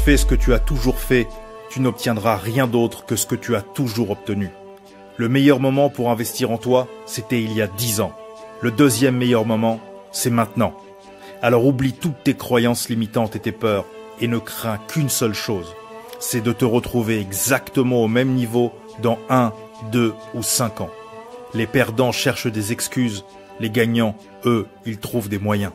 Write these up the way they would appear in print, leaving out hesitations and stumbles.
fais ce que tu as toujours fait, tu n'obtiendras rien d'autre que ce que tu as toujours obtenu. Le meilleur moment pour investir en toi, c'était il y a 10 ans. Le deuxième meilleur moment, c'est maintenant. Alors oublie toutes tes croyances limitantes et tes peurs et ne crains qu'une seule chose, c'est de te retrouver exactement au même niveau dans 1, 2 ou 5 ans. Les perdants cherchent des excuses, les gagnants, eux, ils trouvent des moyens.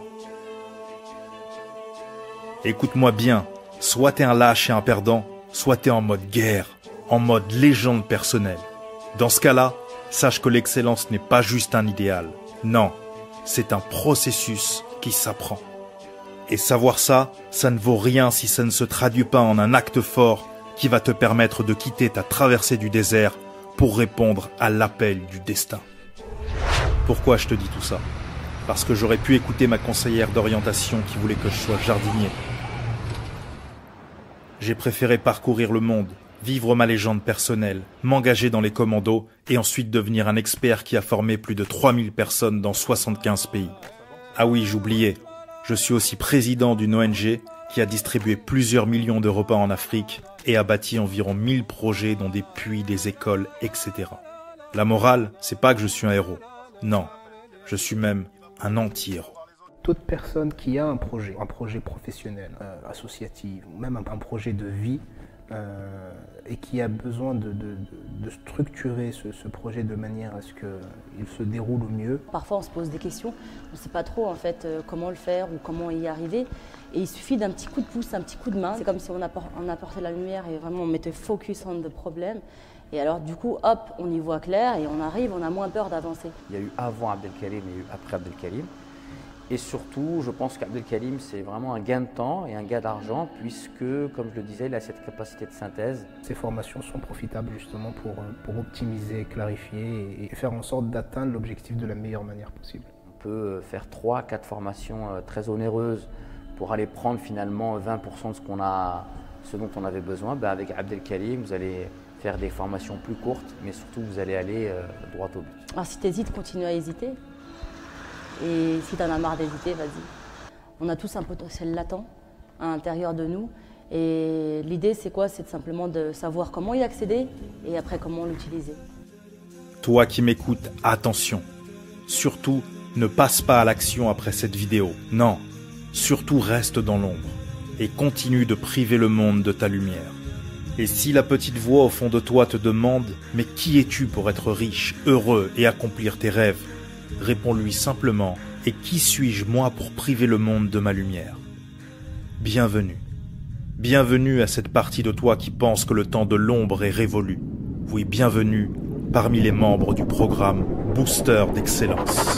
Écoute-moi bien, soit t'es un lâche et un perdant, soit t'es en mode guerre, en mode légende personnelle. Dans ce cas-là, sache que l'excellence n'est pas juste un idéal. Non, c'est un processus qui s'apprend. Et savoir ça, ça ne vaut rien si ça ne se traduit pas en un acte fort qui va te permettre de quitter ta traversée du désert pour répondre à l'appel du destin. Pourquoi je te dis tout ça? Parce que j'aurais pu écouter ma conseillère d'orientation qui voulait que je sois jardinier. J'ai préféré parcourir le monde, vivre ma légende personnelle, m'engager dans les commandos et ensuite devenir un expert qui a formé plus de 3000 personnes dans 75 pays. Ah oui, j'oubliais, je suis aussi président d'une ONG qui a distribué plusieurs millions de repas en Afrique et a bâti environ 1000 projets dont des puits, des écoles, etc. La morale, c'est pas que je suis un héros. Non, je suis même un anti-héros. Toute personne qui a un projet professionnel, associatif, ou même un projet de vie, et qui a besoin de structurer ce projet de manière à ce qu'il se déroule au mieux. Parfois on se pose des questions, on ne sait pas trop en fait comment le faire ou comment y arriver. Et il suffit d'un petit coup de pouce, un petit coup de main. C'est comme si on apportait la lumière et vraiment on mettait focus on the problème. Et alors du coup, hop, on y voit clair et on arrive, on a moins peur d'avancer. Il y a eu avant Abdelkarim et il y a eu après Abdelkarim. Et surtout, je pense qu'Abdelkarim, c'est vraiment un gain de temps et un gain d'argent puisque, comme je le disais, il a cette capacité de synthèse. Ces formations sont profitables justement pour optimiser, clarifier et faire en sorte d'atteindre l'objectif de la meilleure manière possible. On peut faire 3-4 formations très onéreuses pour aller prendre finalement 20% de ce dont on avait besoin. Avec Abdelkarim, vous allez faire des formations plus courtes, mais surtout vous allez aller droit au but. Alors si tu hésites, continue à hésiter. Et si tu en as marre d'hésiter, vas-y. On a tous un potentiel latent à l'intérieur de nous. Et l'idée, c'est quoi? C'est simplement de savoir comment y accéder et après comment l'utiliser. Toi qui m'écoutes, attention. Surtout, ne passe pas à l'action après cette vidéo. Non, surtout reste dans l'ombre et continue de priver le monde de ta lumière. Et si la petite voix au fond de toi te demande « Mais qui es-tu pour être riche, heureux et accomplir tes rêves ?» Réponds-lui simplement « Et qui suis-je moi pour priver le monde de ma lumière ?» Bienvenue. Bienvenue à cette partie de toi qui pense que le temps de l'ombre est révolu. Oui, bienvenue parmi les membres du programme Booster d'Excellence.